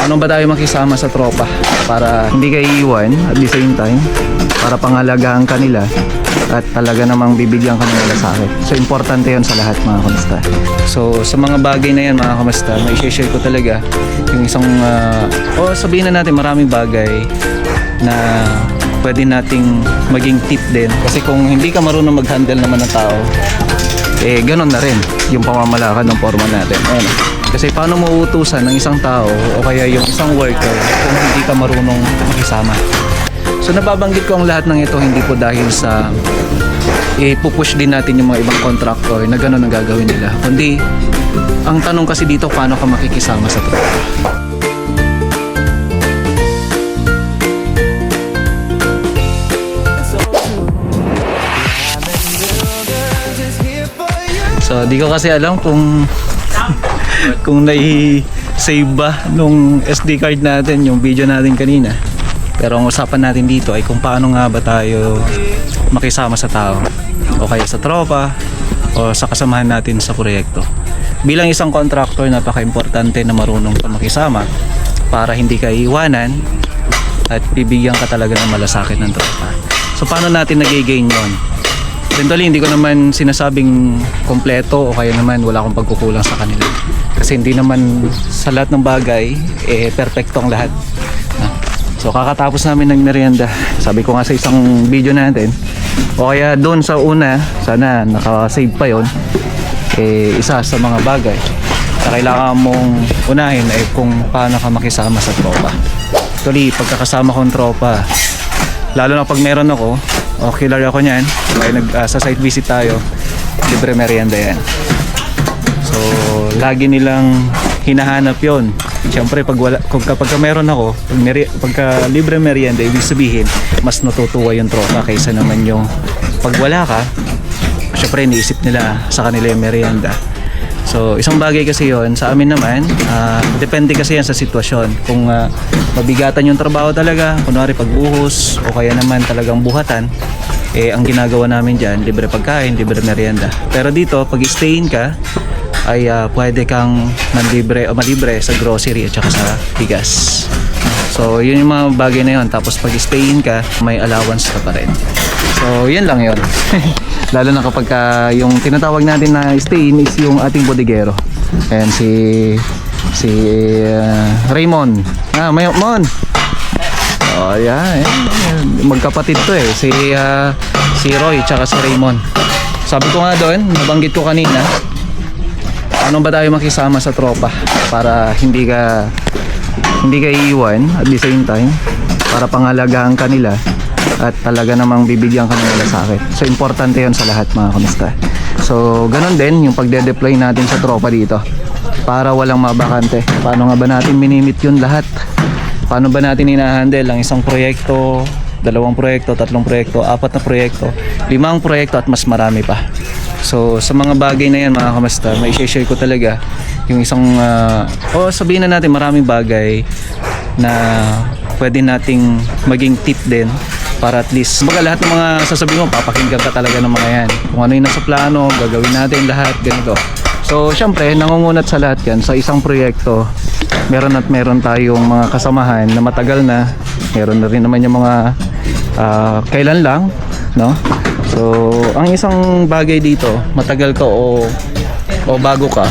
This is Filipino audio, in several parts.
Paano ba tayo makisama sa tropa para hindi ka iiwan at the same time para pangalagaan ka nila at talaga namang bibigyan ka ng malasakit. So importante yun sa lahat mga kamusta. So sa mga bagay na yan mga kamusta, may share ko talaga yung isang sabihin na natin maraming bagay na pwede nating maging tip din. Kasi kung hindi ka marunong mag-handle naman ng tao, ganun na rin yung pamamalakad ng forma natin. Ayun. Kasi paano mo uutusan ng isang tao o kaya yung isang worker kung hindi ka marunong makisama. So nababanggit ko ang lahat ng ito hindi po dahil sa ipupush din natin yung mga ibang contractor na gano'n ang gagawin nila. Kundi ang tanong kasi dito paano ka makikisama sa tropa. So di ko kasi alam kung nai-save ba nung SD card natin yung video natin kanina. Pero ang usapan natin dito ay kung paano nga ba tayo makisama sa tao o kaya sa tropa o sa kasamahan natin sa proyekto. Bilang isang contractor, napaka-importante na marunong ka makisama para hindi ka iiwanan at bibigyan ka talaga ng malasakit ng tropa. So paano natin nag-gain yun? Eventually, hindi ko naman sinasabing kompleto o kaya naman wala akong pagkukulang sa kanila. Kasi hindi naman sa lahat ng bagay, perfecto ang lahat. So kakatapos namin ng merienda, sabi ko nga sa isang video natin, o kaya doon sa una, sana nakasave pa yon, isa sa mga bagay na kailangan mong unahin ay kung paano ka makisama sa tropa. Actually, pagkakasama kong tropa, lalo na pag meron ako, kilala ako niyan, kaya sa site visit tayo, libre merienda yan. So lagi nilang hinahanap yon. Siyempre kapag meron ako, pagka libre merienda, ibig sabihin mas natutuwa yung tropa kaysa naman yung pag wala ka, siyempre iniisip nila sa kanila yung merienda. So isang bagay kasi yon sa amin naman, depende kasi yan sa sitwasyon. Kung mabigatan yung trabaho talaga, kunwari pagbuhos o kaya naman talagang buhatan, ang ginagawa namin dyan, libre pagkain, libre merienda. Pero dito, pag stayin ka, ay pwede kang malibre sa grocery at saka sa bigas. So yun yung mga bagay na yun. Tapos pag stayin ka, may allowance ka pa rin. So yun lang yun. Lalo na kapag yung tinatawag natin na stayin is yung ating bodigero. Ayan si Raymond. Mon. Oh yeah, magkapatid to si Roy tsaka si Raymond. Sabi ko nga doon, nabanggit ko kanina, ano ba tayo makisama sa tropa para hindi ka iiwan at the same time para pangalagaan ka nila at talaga namang bibigyan ka ng malasakit. So importante yon sa lahat mga kamusta. So ganun din yung pagde-deploy natin sa tropa dito para walang mabakante. Paano nga ba natin minimit yun lahat? Paano ba natin hinahandle ang isang proyekto, 2 proyekto, 3 proyekto, 4 na proyekto, 5 proyekto at mas marami pa. So sa mga bagay na yan mga kamusta, may share ko talaga yung isang sabihin na natin maraming bagay na pwede nating maging tip din para at least lahat ng mga sasabihin mo papakinggan ka talaga ng mga yan. Kung ano yung nasa plano, gagawin natin lahat ganito. So syempre nangungunat sa lahat yan sa isang proyekto, meron tayong mga kasamahan na matagal na, meron na rin naman yung mga kailan lang, no? So ang isang bagay dito, matagal ka o bago ka,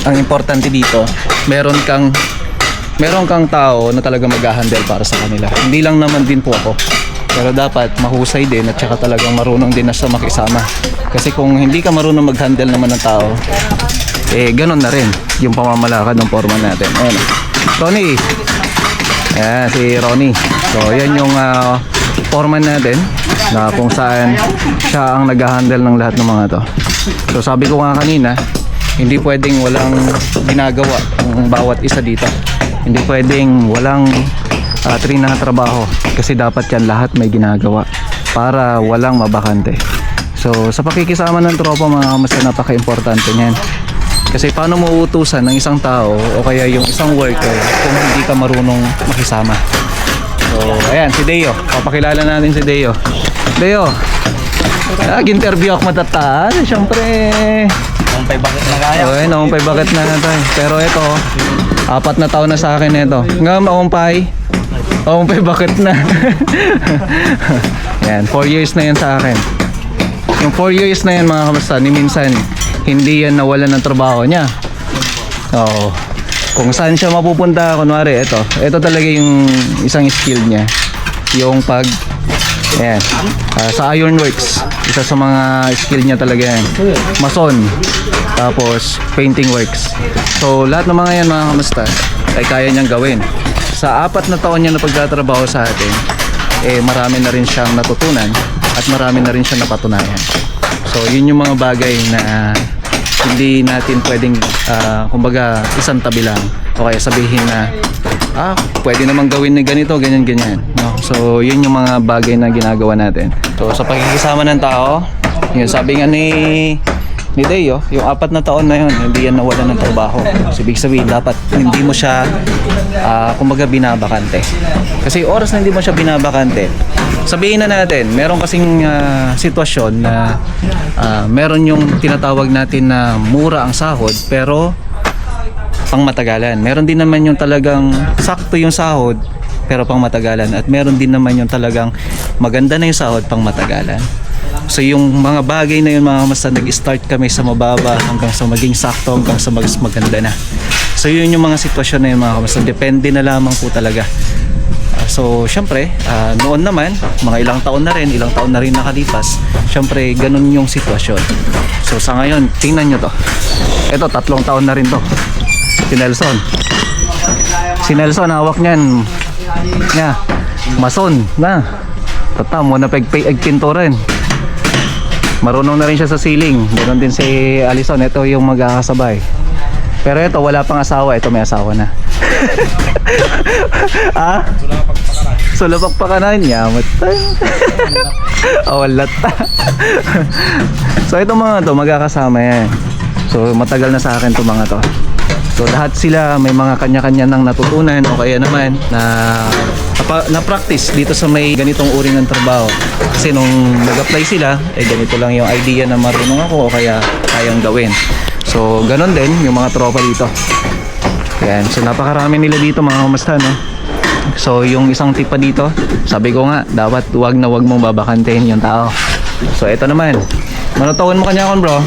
ang importante dito, meron kang tao na talaga mag-handle para sa kanila. Hindi lang naman din po ako, pero dapat mahusay din at saka talagang marunong din na sa makisama. Kasi kung hindi ka marunong mag-handle naman ng tao, ganun na rin yung pamamalakad ng forma natin. Ayan, Ronnie. Ayan, si Ronnie. So yan yung foreman natin na kung saan siya ang nag-handle ng lahat ng mga to. So sabi ko nga kanina, hindi pwedeng walang ginagawa ng bawat isa dito. Hindi pwedeng walang train na trabaho kasi dapat yan lahat may ginagawa para walang mabakante. So sa pakikisama ng tropa mga kamusta, napaka-importante niyan. Kasi paano mo uutusan ng isang tao o kaya yung isang worker kung hindi ka marunong makisama. So ayan si Deo, papakilala natin si Deo. Deo, nag-interview ako matataan. Siyempre Nakumpay bakit na kaya? Okay, naumpay bakit na tayo. Pero ito, 4 na taon na sa akin ito. Nga maumpay. Naumpay bakit na. Yan, 4 years na yan sa akin. Yung 4 years na yan mga kamusta, ni minsan, hindi yan nawalan ng trabaho niya. Oo. Kung saan siya mapupunta, kunwari, ito talaga yung isang skill niya. Yung ayan, sa Ironworks, isa sa mga skill niya talaga yan. Mason, tapos painting works. So lahat ng mga yan mga kamusta ay kaya niyang gawin. Sa 4 na taon niya na pagtatrabaho sa atin, marami na rin siyang natutunan at marami na rin siyang napatunayan. So yun yung mga bagay na hindi natin pwedeng kumbaga isang tabi lang o kaya sabihin na pwede namang gawin ni ganito, ganyan, no? So yun yung mga bagay na ginagawa natin. So sa pagkikisama ng tao, yun sabi nga ni Deo, yung 4 na taon na yun, hindi yan nawalan ng trabaho. So ibig sabihin, dapat hindi mo siya kumbaga binabakante. Kasi oras na hindi mo siya binabakante, sabihin na natin, meron kasing sitwasyon na meron yung tinatawag natin na mura ang sahod pero pang matagalan. Meron din naman yung talagang sakto yung sahod pero pang matagalan, at meron din naman yung talagang maganda na yung sahod pang matagalan. So yung mga bagay na yun mga kamasta, nag-start kami sa mababa hanggang sa maging sakto, hanggang sa mas maganda na. So yun yung mga sitwasyon na yun mga kamasta, depende na lamang po talaga. So syempre, noon naman, mga ilang taon na rin nakalipas, syempre ganun yung sitwasyon. So sa ngayon, tingnan nyo to. Ito, 3 taon na rin to. Si Nelson, hawak niyan. Mason na. Tata, mo na pagpinto rin. Marunong na rin siya sa ceiling. Ganon din si Alison. Ito yung magkakasabay. Pero ito, wala pang asawa. Ito may asawa na. Sulapak pa ka na. Yamat. Walat. So ito mga to, magkakasama yan. So matagal na sa akin to mga to. So lahat sila may mga kanya-kanya nang natutunan o kaya naman na practice dito sa may ganitong uri ng trabaho. Kasi nung nag-apply sila, ganito lang yung idea na marunong ako o kaya kayang gawin. So ganon din yung mga tropa dito. Yan, so napakarami nila dito mga kamasta, no? So yung isang tip pa dito, sabi ko nga, dapat wag mong babakantehin yung tao. So ito naman, manutawin mo kanya kon bro.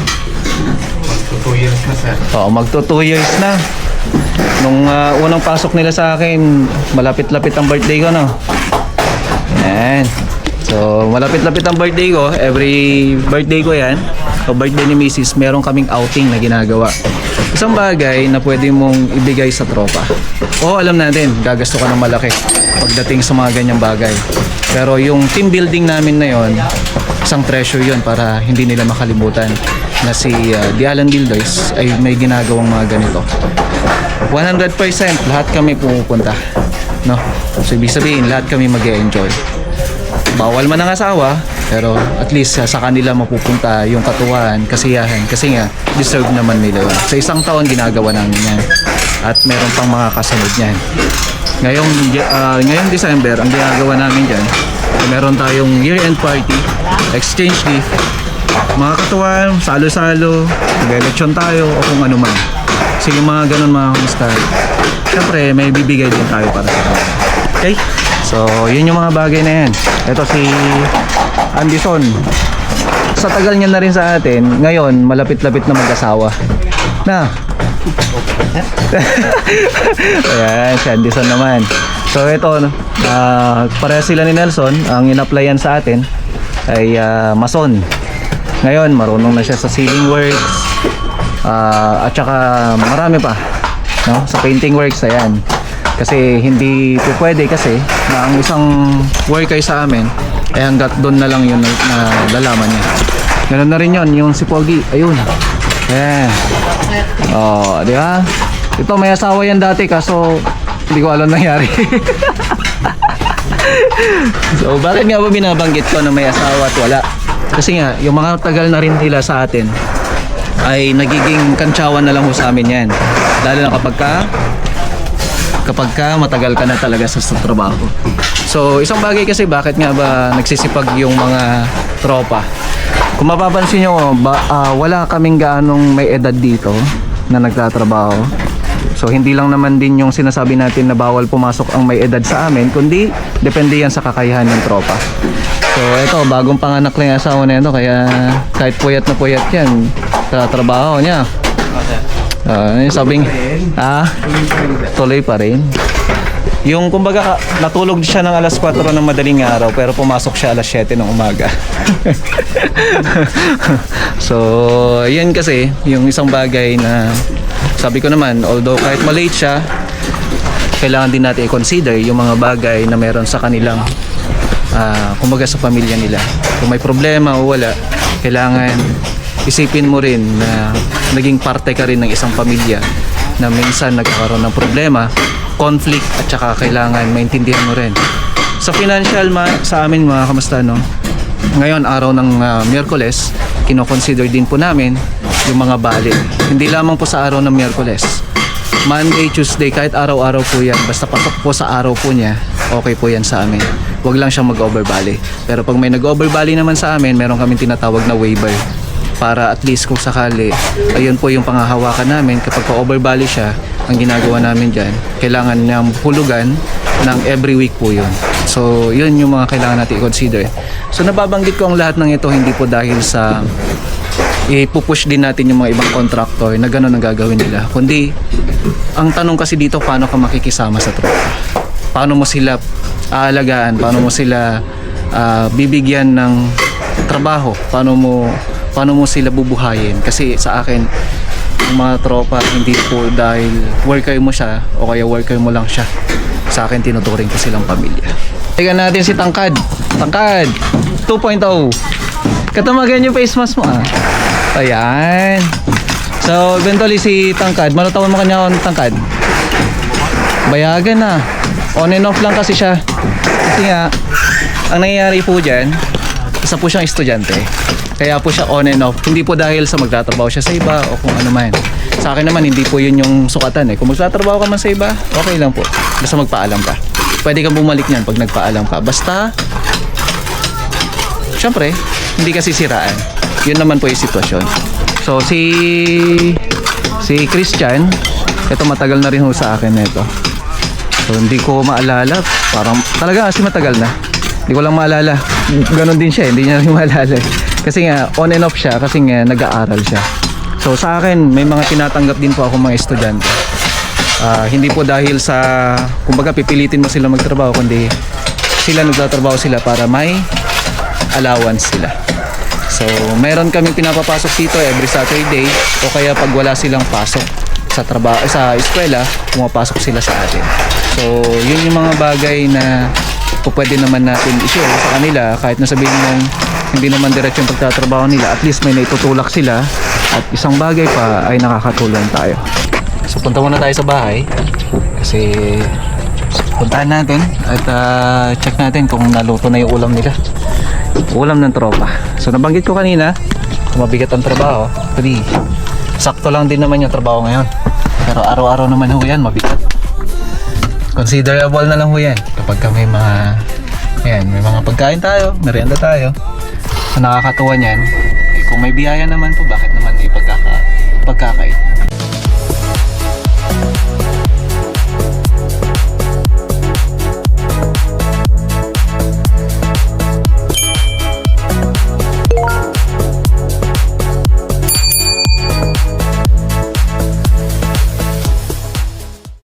2 years na sir. Oo, magto 2 years na. Nung unang pasok nila sa akin, malapit-lapit ang birthday ko, no? Yan. So, malapit-lapit ang birthday ko. Every birthday ko yan, o birthday ni Mrs., meron kaming outing na ginagawa. Isang bagay na pwede mong ibigay sa tropa. Oo, alam natin, gagasto ka ng malaki pagdating sa mga ganyang bagay. Pero yung team building namin na yon, isang treasure yun para hindi nila makalimutan na si The Alan Builders ay may ginagawang mga ganito. 100% lahat kami pumupunta, no? So ibig sabihin lahat kami mag-e-enjoy. Bawal man ang asawa, pero at least sa kanila mapupunta yung katuwaan, kasiyahan, kasi nga deserve naman nila yun. Sa isang taon ginagawa namin yan at meron pang mga kasunod niyan. Ngayong December, ang ginagawa namin dyan, meron tayong year-end party, exchange gift, mga katuwaan, salo-salo, mag-election tayo o kung ano man. So yung mga ganun mga kamusta, syempre may bibigay din tayo para sa kanila. Okay? So yun yung mga bagay na yan. Ito si Anderson, sa tagal niya na rin sa atin, ngayon malapit-lapit na mag-asawa na. Ayan, si Anderson naman. So ito, pareha sila ni Nelson. Ang in-applyan sa atin ay mason. Ngayon marunong na siya sa ceiling works, at saka marami pa, no? Sa painting works. Ayan, kasi hindi po pwede kasi na ang isang worker sa amin ay hanggat doon na lang yun na lalaman niya. Ganun na rin yun yung si Pogi. Ayun. Ayan. Oh, di ba? Ito may asawa yan dati kaso hindi ko alam nangyari. So bakit nga ba binabanggit ko na may asawa at wala? Kasi nga yung mga tagal na rin nila sa atin ay nagiging kantsawan na lang ho sa amin yan. Lalo na kapag ka matagal ka na talaga sa trabaho. So isang bagay kasi bakit nga ba nagsisipag yung mga tropa, Kung mapapansin nyo, wala kaming gaanong may edad dito na nagtatrabaho. So hindi lang naman din yung sinasabi natin na bawal pumasok ang may edad sa amin, kundi depende yan sa kakayahan ng tropa. So ito, bagong panganak lang yung asawa na ito, kaya kahit puyat na puyat yan, trabaho niya. Sabing, tuloy pa rin. Yung kumbaga natulog siya ng alas 4 ng madaling araw pero pumasok siya alas 7 ng umaga. So, yan kasi yung isang bagay na sabi ko naman, although kahit malate siya, kailangan din natin i-consider yung mga bagay na meron sa kanilang kumbaga sa pamilya nila. Kung may problema o wala, kailangan isipin mo rin na naging parte ka rin ng isang pamilya na minsan nagkakaroon ng problema, conflict, at saka kailangan maintindihan mo rin. Sa financial sa amin mga kamusta, no? Ngayon araw ng Miyerkules, kino-consider din po namin yung mga bali. Hindi lamang po sa araw ng Miyerkules. Monday, Tuesday, kahit araw-araw po yan, basta pasok po sa araw po niya, okay po yan sa amin. Huwag lang siyang mag-overbali. Pero pag may nag-overbali naman sa amin, meron kaming tinatawag na waiver. Para at least kung sakali, ayun po yung panghahawakan namin. Kapag pa-overbali siya, ang ginagawa namin dyan, kailangan niyang hulugan ng every week po yun. So yun yung mga kailangan natin i-consider. So nababanggit ko ang lahat ng ito hindi po dahil sa ipupush din natin yung mga ibang contractor na gano'n ang gagawin nila, kundi ang tanong kasi dito, paano ka makikisama sa tropa, paano mo sila aalagaan, paano mo sila bibigyan ng trabaho, paano mo sila bubuhayin. Kasi sa akin yung mga tropa, hindi po dahil worker mo siya o kaya worker mo lang siya, sa akin tinuturing ko silang pamilya. Tingnan natin si Tangkad 2.0. Katamagan yung face mask mo Ayan. So eventually si Tangkad, taon mo kanya on Tangkad? Bayagan na. On and off lang kasi siya. Kasi nga ang nangyayari po dyan, isa po siyang estudyante, kaya po siya on and off. Hindi po dahil sa magtatrabaho siya sa iba o kung ano man. Sa akin naman hindi po yun yung sukatan Kung magtatrabaho ka man sa iba, okay lang po, basta magpaalam ka. Pwede kang bumalik niyan pag nagpaalam ka, basta syempre hindi ka sisiraan. Yun naman po yung sitwasyon. So si Christian, ito matagal na rin ho sa akin ito. So hindi ko maalala, parang talaga kasi matagal na. Hindi ko lang maalala. Ganon din siya, hindi niya rin maalala. Kasi nga on and off siya, kasi nga nag-aaral siya. So sa akin, may mga tinatanggap din po ako mga estudyante. Hindi po dahil sa kumbaga pipilitin mo sila magtrabaho, kundi sila nagtatrabaho sila para may allowance sila. So meron kaming pinapapasok dito every Saturday, o kaya pag wala silang pasok sa trabaho, sa eskwela, pumapasok sila sa atin. So yun yung mga bagay na pwede naman natin i-share sa kanila, kahit na sabihin mong hindi naman diretso yung pagtatrabaho nila, at least may naitutulak sila, at isang bagay pa ay nakakatulong tayo. So punta muna tayo sa bahay kasi puntahan natin at check natin kung naluto na yung ulam nila, ulam ng tropa. So nabanggit ko kanina, mabigat ang trabaho, kasi sakto lang din naman yung trabaho ngayon, pero araw-araw naman ho yan mabigat. Considerable na lang ho yan kapag may mga may mga pagkain tayo, merienda tayo. So nakakatuwa niyan, kung may biyaya naman po, bakit naman pagkakait.